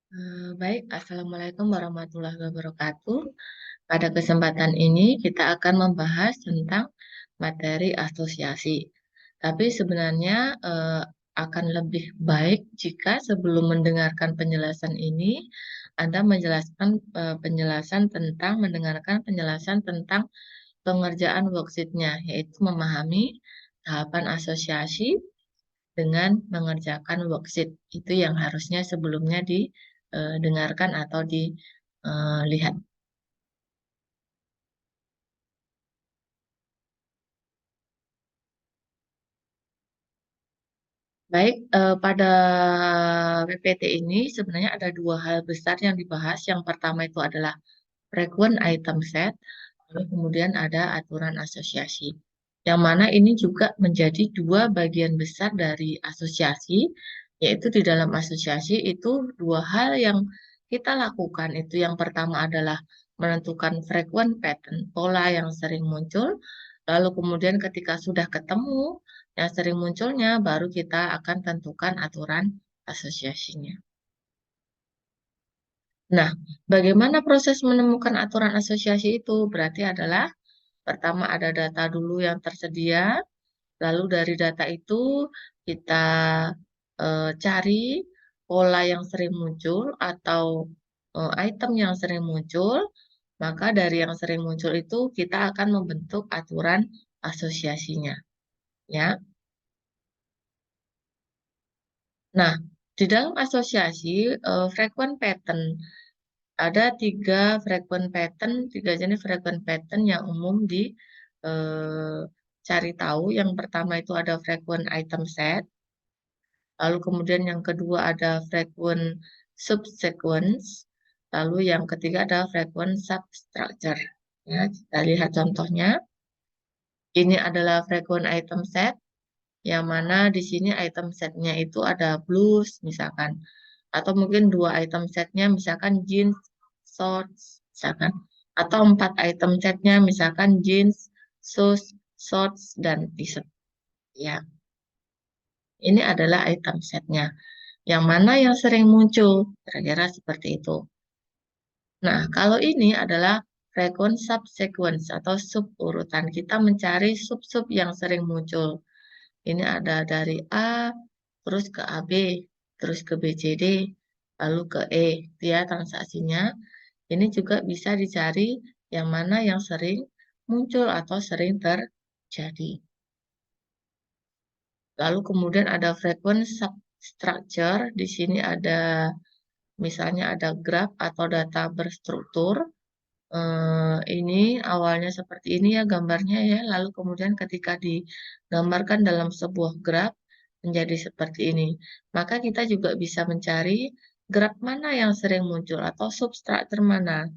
Baik, Assalamualaikum warahmatullahi wabarakatuh. Pada kesempatan ini kita akan membahas tentang materi asosiasi. Tapi sebenarnya akan lebih baik jika sebelum mendengarkan penjelasan ini, Anda mendengarkan penjelasan tentang pengerjaan worksheet-nya, yaitu memahami tahapan asosiasi dengan mengerjakan worksheet. Itu yang harusnya sebelumnya didengarkan atau dilihat. Baik, pada PPT ini sebenarnya ada dua hal besar yang dibahas. Yang pertama itu adalah frequent item set, lalu kemudian ada aturan asosiasi. Yang mana ini juga menjadi dua bagian besar dari asosiasi, yaitu di dalam asosiasi itu dua hal yang kita lakukan. Itu yang pertama adalah menentukan frequent pattern, pola yang sering muncul, lalu kemudian ketika sudah ketemu yang sering munculnya, baru kita akan tentukan aturan asosiasinya. Nah, bagaimana proses menemukan aturan asosiasi itu? Berarti adalah pertama ada data dulu yang tersedia, lalu dari data itu kita cari pola yang sering muncul atau item yang sering muncul, maka dari yang sering muncul itu kita akan membentuk aturan asosiasinya, ya. Nah, di dalam asosiasi frequent pattern ada tiga jenis frequent pattern yang umum cari tahu. Yang pertama itu ada frequent item set, lalu kemudian yang kedua ada frequent subsequence, lalu yang ketiga ada frequent substructure. Ya, kita lihat contohnya. Ini adalah frequent item set, yang mana di sini item setnya itu ada blues misalkan, atau mungkin dua item setnya misalkan jeans, shorts, misalkan, atau empat item setnya misalkan jeans, shoes, shorts, dan t-shirt. Ya, ini adalah item setnya. Yang mana yang sering muncul, kira-kira seperti itu. Nah, kalau ini adalah frequent subsequence atau sub urutan. Kita mencari sub-sub yang sering muncul. Ini ada dari A, terus ke AB, terus ke BCD, lalu ke E. Dia transaksinya. Ini juga bisa dicari yang mana yang sering muncul atau sering terjadi. Lalu kemudian ada frequent substructure. Di sini ada misalnya ada graf atau data berstruktur. Ini awalnya seperti ini ya gambarnya ya. Lalu kemudian ketika digambarkan dalam sebuah graf menjadi seperti ini. Maka kita juga bisa mencari graf mana yang sering muncul atau substruktur mana.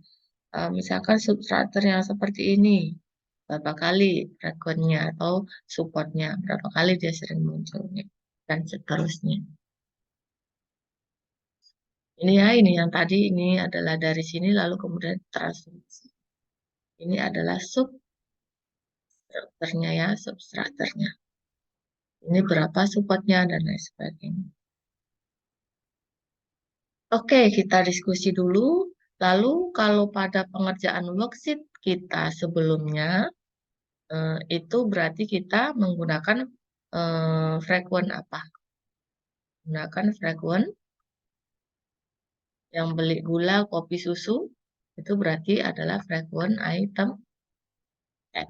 Misalkan substruktur yang seperti ini, berapa kali frequentnya atau supportnya, berapa kali dia sering munculnya, dan seterusnya. Ini ya, ini yang tadi ini adalah dari sini lalu kemudian transformasi. Ini adalah substrukturnya ya, substrukturnya. Ini berapa supportnya dan lain sebagainya. Oke, kita diskusi dulu. Lalu kalau pada pengerjaan worksheet kita sebelumnya, itu berarti kita menggunakan frequent apa? Menggunakan frequent yang beli gula, kopi, susu, itu berarti adalah frequent item set,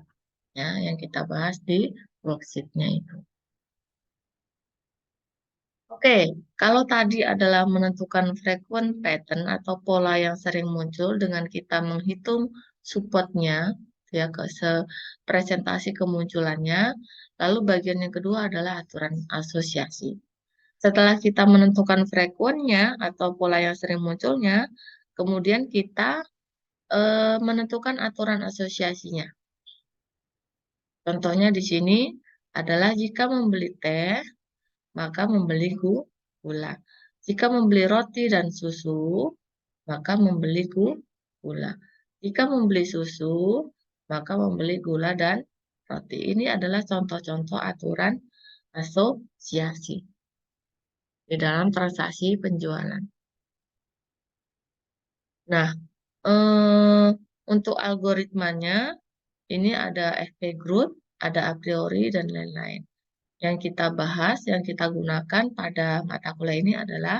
ya, yang kita bahas di worksheet-nya itu. Oke, kalau tadi adalah menentukan frequent pattern atau pola yang sering muncul dengan kita menghitung supportnya, ya, presentasi kemunculannya. Lalu bagian yang kedua adalah aturan asosiasi. Setelah kita menentukan frekuennya atau pola yang sering munculnya, kemudian kita menentukan aturan asosiasinya. Contohnya di sini adalah jika membeli teh, maka membeli gula. Jika membeli roti dan susu, maka membeli gula. Jika membeli susu, maka membeli gula dan roti. Ini adalah contoh-contoh aturan asosiasi di dalam transaksi penjualan. Nah, eh, untuk algoritmanya, ini ada FP group, ada a priori, dan lain-lain. Yang kita bahas, yang kita gunakan pada mata kuliah ini adalah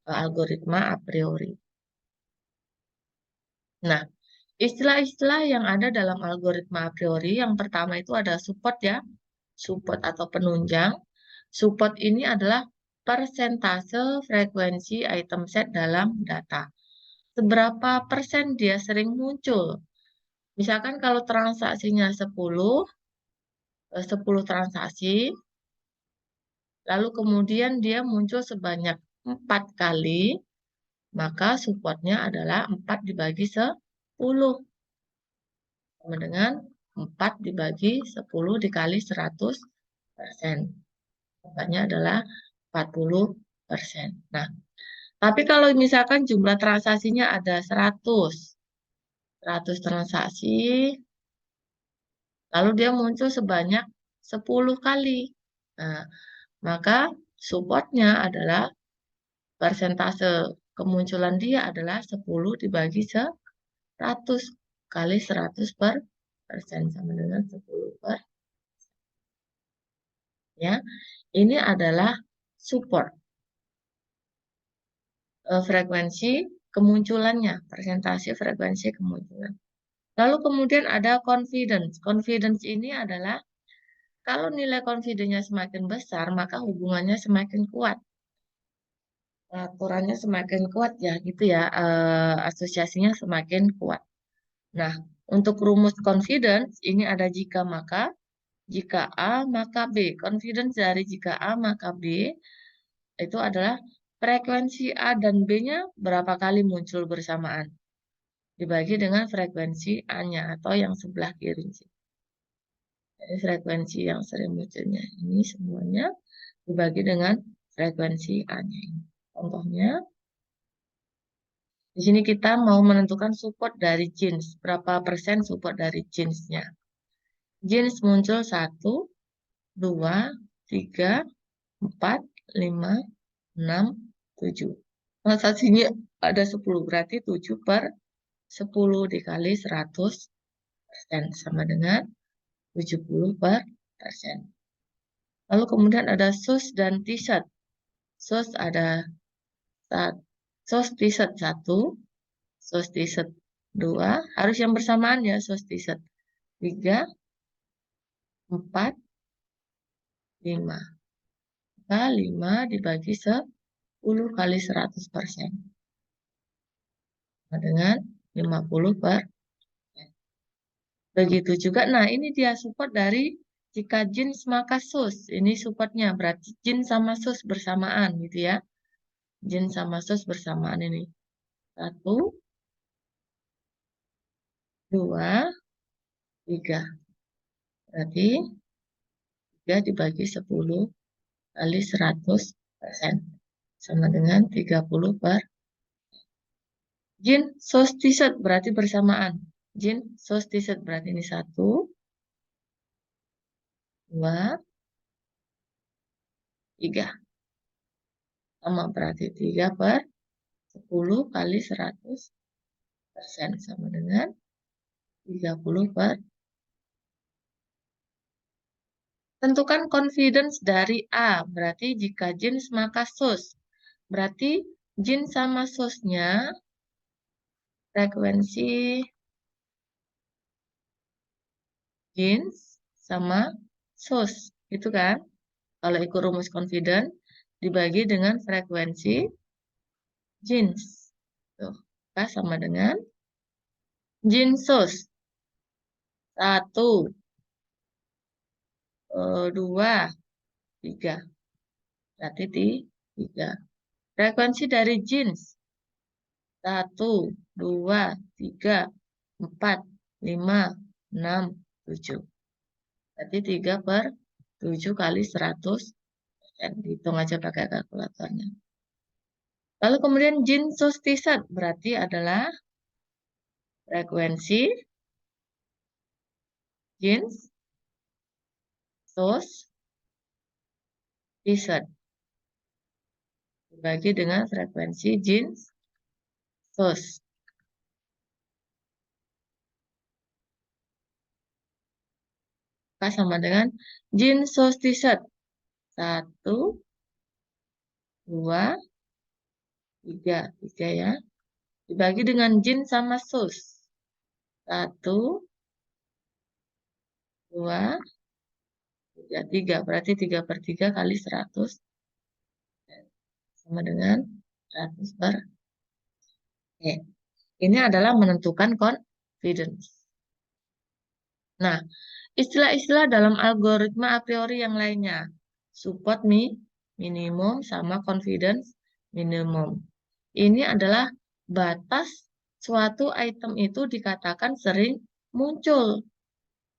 algoritma a priori. Nah, istilah-istilah yang ada dalam algoritma a priori, yang pertama itu ada support ya, support atau penunjang. Support ini adalah persentase frekuensi item set dalam data. Seberapa persen dia sering muncul. Misalkan kalau transaksinya 10 transaksi, lalu kemudian dia muncul sebanyak 4 kali, maka supportnya adalah 4 dibagi 10. Sama dengan 4 dibagi 10 dikali 100%. Supportnya adalah 40%. Nah, tapi kalau misalkan jumlah transaksinya ada 100 transaksi, lalu dia muncul sebanyak 10 kali. Nah, maka supportnya adalah persentase kemunculan dia adalah 10 dibagi 100 kali 100% sama dengan 10 ya. Ini adalah support frekuensi kemunculannya, persentase frekuensi kemunculan. Lalu kemudian ada confidence. Confidence ini adalah kalau nilai confidence-nya semakin besar, maka hubungannya semakin kuat. Aturannya semakin kuat ya, gitu ya. Asosiasinya semakin kuat. Nah, untuk rumus confidence, ini ada jika maka. Jika A, maka B. Confidence dari jika A, maka B, itu adalah frekuensi A dan B-nya berapa kali muncul bersamaan. Dibagi dengan frekuensi A-nya atau yang sebelah kiri. Jadi frekuensi yang sering munculnya ini semuanya dibagi dengan frekuensi A-nya ini. Contohnya, di sini kita mau menentukan support dari jeans. Berapa persen support dari jeansnya. Jeans muncul 1, 2, 3, 4, 5, 6, 7. Transaksinya ada 10, berarti 7 per 10 dikali 100% sama dengan 70%. Lalu kemudian ada shoes dan t-shirt. Shoes ada shoes t-shirt 1, shoes t-shirt 2, harus yang bersamaan ya, shoes t-shirt 3, 4, 5. Maka 5 dibagi 10 kali 100%. Sama dengan 50%. Begitu juga, nah ini dia support dari jika jeans maka sus. Ini supportnya, berarti jeans sama sus bersamaan gitu ya. Jeans sama sus bersamaan ini. 1, 2, 3. Berarti 3 dibagi 10 kali 100%. Sama dengan 30%. Jeans, sus, t-shirt berarti bersamaan. Jeans, sus, t-shirt berarti ini 1, 2, 3. Sama berarti 3/10 kali 100% sama dengan 30%. Tentukan confidence dari A, berarti jika jeans maka sus. Berarti jeans sama susnya frekuensi jeans sama sus, gitu kan? Kalau ikut rumus confidence dibagi dengan frekuensi jeans. Tuh, K sama dengan jeans sus. 1, 2, 3. Berarti 3. Frekuensi dari jeans. 1, 2, 3, 4, 5, 6, 7. Berarti 3/7 kali 100. Hitung aja pakai kalkulatornya. Lalu kemudian jeans sus t-shirt berarti adalah frekuensi jeans sus t-shirt dibagi dengan frekuensi jeans sus. Maka sama dengan jeans, shoes, t-shirt. 1, 2, 3. 3 ya. Dibagi dengan jeans sama shoes. 1, 2, 3. 3. Berarti 3/3 kali 100 sama dengan 100 per. Oke. Ini adalah menentukan confidence. Nah, istilah-istilah dalam algoritma a priori yang lainnya. Support minimum sama confidence minimum. Ini adalah batas suatu item itu dikatakan sering muncul.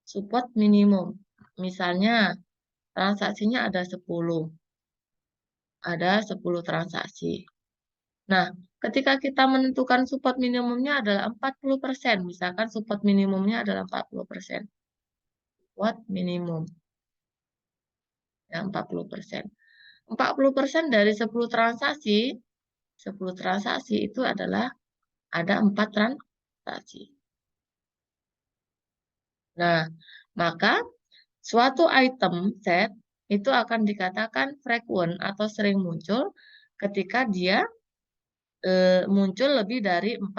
Support minimum. Misalnya, transaksinya ada 10. Ada 10 transaksi. Nah, ketika kita menentukan support minimumnya adalah 40%. Misalkan support minimumnya adalah 40%. Support minimum. Ya, 40%. 40% dari 10 transaksi, 10 transaksi itu adalah ada 4 transaksi. Nah, maka suatu item set itu akan dikatakan frequent atau sering muncul ketika dia muncul lebih dari 4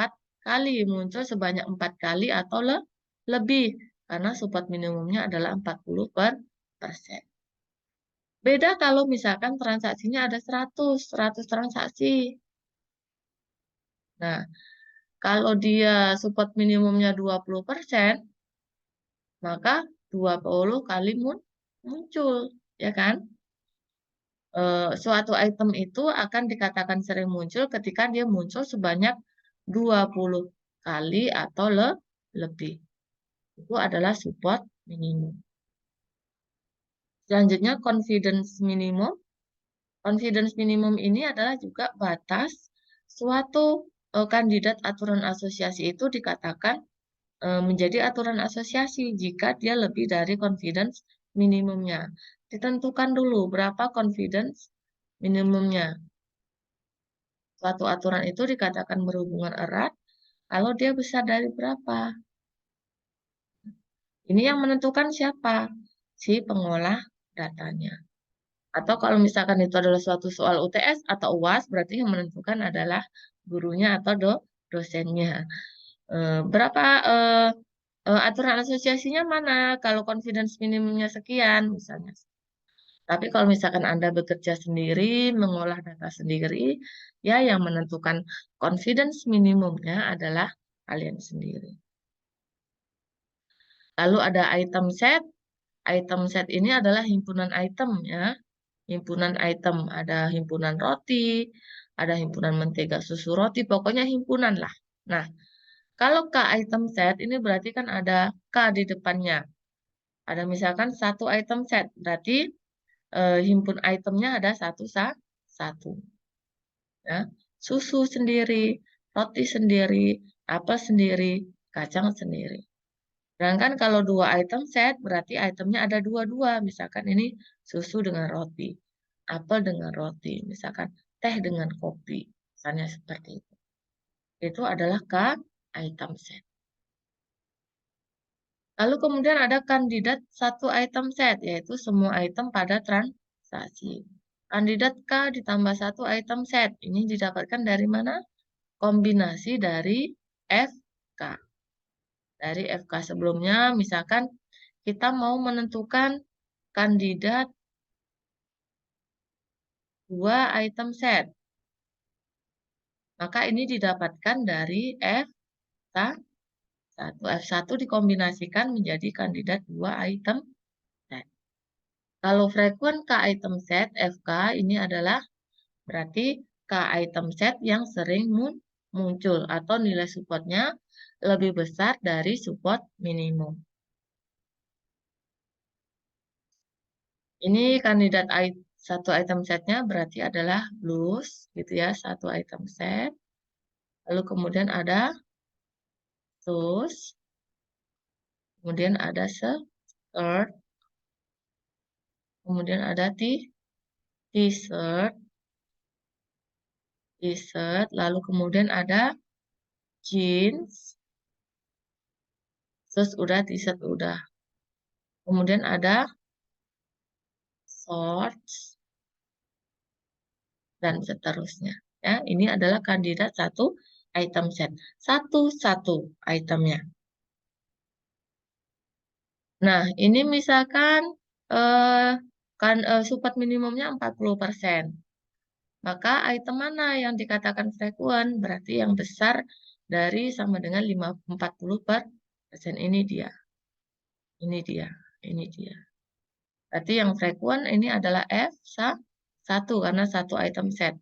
kali, muncul sebanyak 4 kali atau lebih, karena support minimumnya adalah 40%. Beda kalau misalkan transaksinya ada 100 transaksi. Nah, kalau dia support minimumnya 20%, maka 20 kali muncul, ya kan? Suatu item itu akan dikatakan sering muncul ketika dia muncul sebanyak 20 kali atau lebih. Itu adalah support minimum. Selanjutnya confidence minimum. Confidence minimum ini adalah juga batas suatu kandidat aturan asosiasi itu dikatakan menjadi aturan asosiasi jika dia lebih dari confidence minimumnya. Ditentukan dulu berapa confidence minimumnya. Suatu aturan itu dikatakan berhubungan erat kalau dia besar dari berapa. Ini yang menentukan siapa? Si pengolah datanya. Atau kalau misalkan itu adalah suatu soal UTS atau UAS, berarti yang menentukan adalah gurunya atau dosennya. Berapa aturan asosiasinya mana? Kalau confidence minimumnya sekian, misalnya. Tapi kalau misalkan Anda bekerja sendiri, mengolah data sendiri, ya yang menentukan confidence minimumnya adalah kalian sendiri. Lalu ada item set. Item set ini adalah himpunan item ya. Himpunan item, ada himpunan roti, ada himpunan mentega susu roti, pokoknya himpunan lah. Nah, kalau K item set ini berarti kan ada K di depannya. Ada misalkan satu item set, berarti himpun itemnya ada satu. Ya. Susu sendiri, roti sendiri, apel sendiri, kacang sendiri. Sedangkan kalau 2 item set, berarti itemnya ada dua-dua. Misalkan ini susu dengan roti, apel dengan roti, misalkan teh dengan kopi. Misalnya seperti itu. Itu adalah K item set. Lalu kemudian ada kandidat satu item set, yaitu semua item pada transaksi. Kandidat K ditambah satu item set. Ini didapatkan dari mana? Kombinasi dari FK. Dari FK sebelumnya, misalkan kita mau menentukan kandidat 2 item set. Maka ini didapatkan dari F1. F1 dikombinasikan menjadi kandidat 2 item set. Kalau frequent K item set, FK ini adalah berarti K item set yang sering muncul atau nilai supportnya lebih besar dari support minimum. Ini kandidat satu item setnya berarti adalah blues, gitu ya, satu item set. Lalu kemudian ada shoes, kemudian ada skirt, kemudian ada t-shirt, lalu kemudian ada jeans, terus udah t-shirt udah. Kemudian ada sorts, dan seterusnya. Ya, ini adalah kandidat satu item set. Satu-satu itemnya. Nah, ini misalkan support minimumnya 40%. Maka item mana yang dikatakan frekuen? Berarti yang besar dari sama dengan 40%. Ini dia. Ini dia. Ini dia. Berarti yang frekuen ini adalah F1 karena satu item set.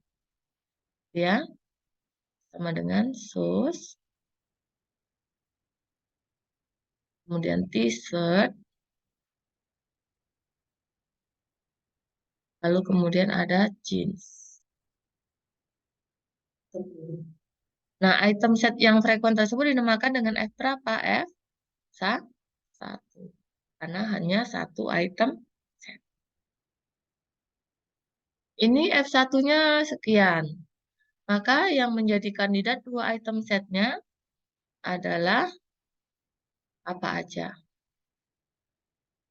Ya, sama dengan sus, kemudian t-shirt, lalu kemudian ada jeans. Nah, item set yang frekuen tersebut dinamakan dengan F berapa? F1. Karena hanya satu item set. Ini F1-nya sekian. Maka yang menjadi kandidat dua item setnya adalah apa aja?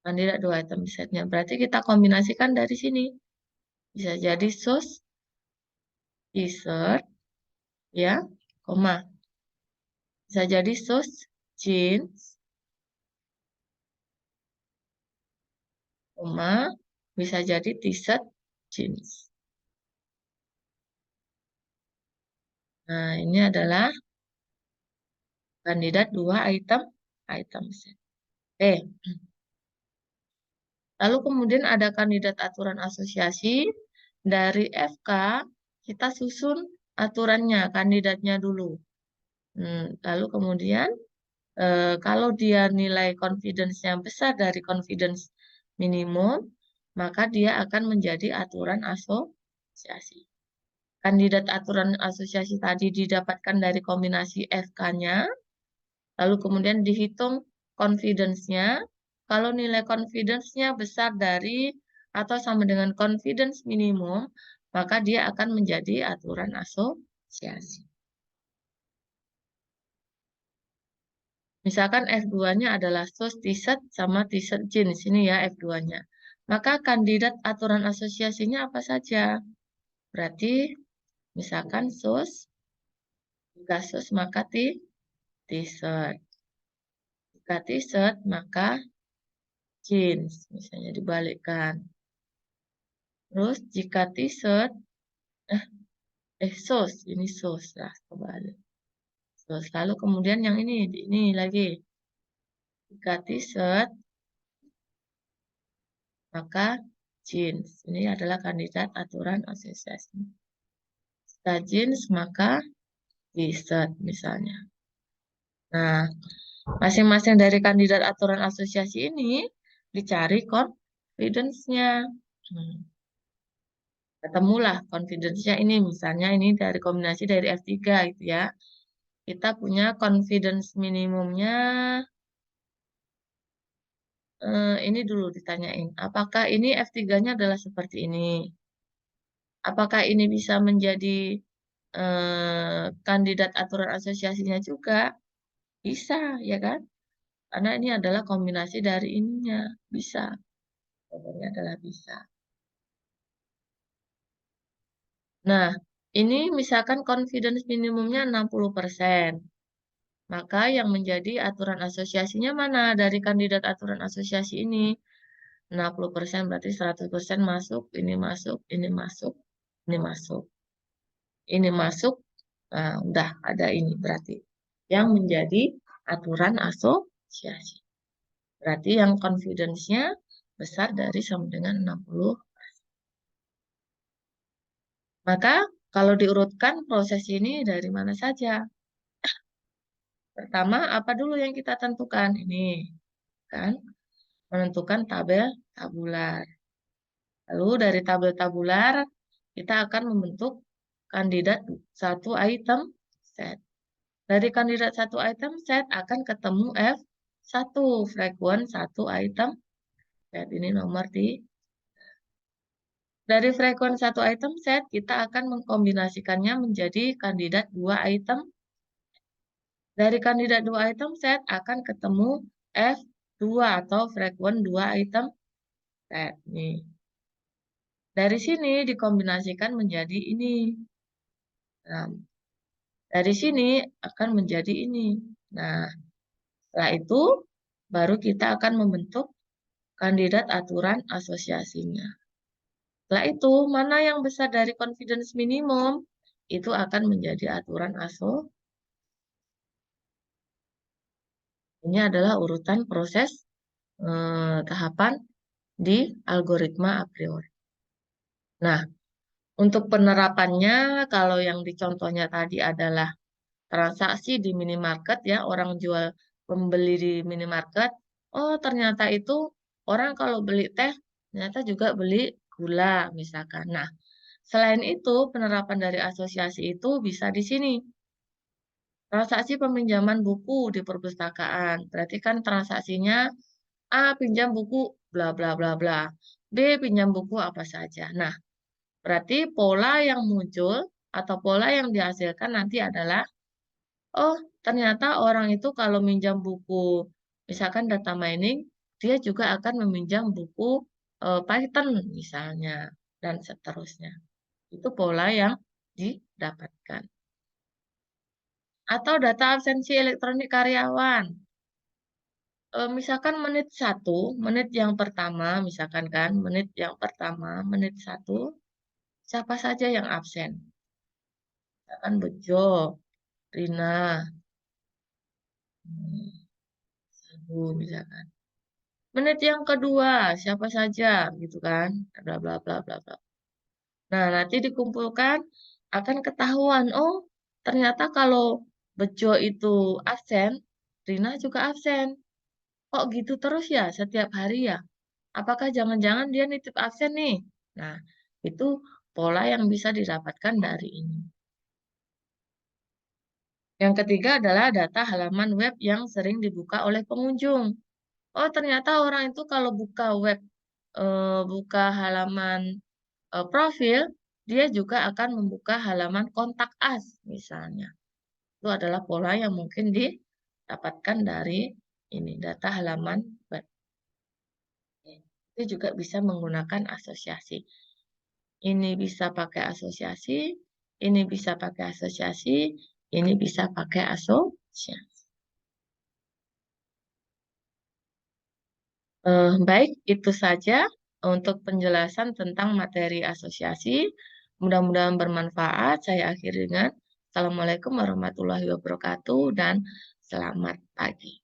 Kandidat dua item setnya. Berarti kita kombinasikan dari sini. Bisa jadi sus, t-shirt, ya, koma. Bisa jadi sus, jeans, koma. Bisa jadi t-shirt, jeans. Nah, ini adalah kandidat dua item set. Oke. Lalu kemudian ada kandidat aturan asosiasi. Dari FK, kita susun aturannya, kandidatnya dulu. Lalu kemudian, kalau dia nilai confidence-nya besar dari confidence minimum, maka dia akan menjadi aturan asosiasi. Kandidat aturan asosiasi tadi didapatkan dari kombinasi FK-nya, lalu kemudian dihitung confidence-nya. Kalau nilai confidence-nya besar dari atau sama dengan confidence minimum, maka dia akan menjadi aturan asosiasi. Misalkan F2-nya adalah sus t-shirt sama t-shirt jeans. Ini ya F2-nya. Maka kandidat aturan asosiasinya apa saja? Berarti misalkan sus, jika sus maka t-shirt. Jika t-shirt maka jeans, misalnya dibalikkan. Terus jika t-shirt, sus, ini sus lah kebalik. Sus. Lalu kemudian yang ini lagi. Jika t-shirt, maka jeans. Ini adalah kandidat aturan asosiasi. Jika jeans, maka t-shirt misalnya. Nah, masing-masing dari kandidat aturan asosiasi ini dicari confidence-nya. Ketemulah confidence-nya ini, misalnya ini dari kombinasi dari F3 gitu ya. Kita punya confidence minimumnya, ini dulu ditanyain. Apakah ini F3-nya adalah seperti ini? Apakah ini bisa menjadi kandidat aturan asosiasinya juga? Bisa, ya kan? Karena ini adalah kombinasi dari ininya. Bisa. Jawabannya adalah bisa. Nah, ini misalkan confidence minimumnya 60%. Maka yang menjadi aturan asosiasinya mana dari kandidat aturan asosiasi ini? 60% berarti 100% masuk, ini masuk, ini masuk, ini masuk. Ini masuk, nah, udah ada ini berarti. Yang menjadi aturan asosiasi. Berarti yang confidence-nya besar dari sama dengan 60. Maka kalau diurutkan proses ini dari mana saja? Pertama, apa dulu yang kita tentukan? Ini, kan? Menentukan tabel tabular. Lalu dari tabel tabular, kita akan membentuk kandidat satu item set. Dari kandidat satu item set akan ketemu F1, frekuen satu item set. Ini nomor di. Dari frekuen satu item set, kita akan mengkombinasikannya menjadi kandidat dua item. Dari kandidat dua item set akan ketemu F 2 atau frequent 2 item set. Nih. Dari sini dikombinasikan menjadi ini. Nah, dari sini akan menjadi ini. Nah, setelah itu baru kita akan membentuk kandidat aturan asosiasinya. Setelah itu, mana yang besar dari confidence minimum, itu akan menjadi aturan aso. Ini adalah urutan proses tahapan di algoritma a priori. Nah, untuk penerapannya, kalau yang di contohnya tadi adalah transaksi di minimarket ya, orang jual pembeli di minimarket, oh ternyata itu orang kalau beli teh, ternyata juga beli gula misalkan. Nah, selain itu, penerapan dari asosiasi itu bisa di sini. Transaksi peminjaman buku di perpustakaan. Berarti kan transaksinya A pinjam buku bla bla bla bla. B pinjam buku apa saja. Nah, berarti pola yang muncul atau pola yang dihasilkan nanti adalah, oh ternyata orang itu kalau minjam buku, misalkan data mining, dia juga akan meminjam buku Python misalnya, dan seterusnya. Itu pola yang didapatkan. Atau data absensi elektronik karyawan. Misalkan menit 1, menit yang pertama, misalkan kan, menit yang pertama, menit 1, siapa saja yang absen? Misalkan Bejo, Rina, Sabu, misalkan. Menit yang kedua, siapa saja, gitu kan? Bla bla bla bla bla. Nah, nanti dikumpulkan akan ketahuan, oh, ternyata kalau Bejo itu absen, Rina juga absen. Kok gitu terus ya setiap hari ya? Apakah jangan-jangan dia nitip absen nih? Nah, itu pola yang bisa didapatkan dari ini. Yang ketiga adalah data halaman web yang sering dibuka oleh pengunjung. Oh, ternyata orang itu kalau buka web, buka halaman profil, dia juga akan membuka halaman kontak us, misalnya. Itu adalah pola yang mungkin didapatkan dari ini, data halaman web. Itu juga bisa menggunakan asosiasi. Ini bisa pakai asosiasi, ini bisa pakai asosiasi, ini bisa pakai asosiasi. Baik, itu saja untuk penjelasan tentang materi asosiasi. Mudah-mudahan bermanfaat. Saya akhiri dengan Assalamualaikum warahmatullahi wabarakatuh dan selamat pagi.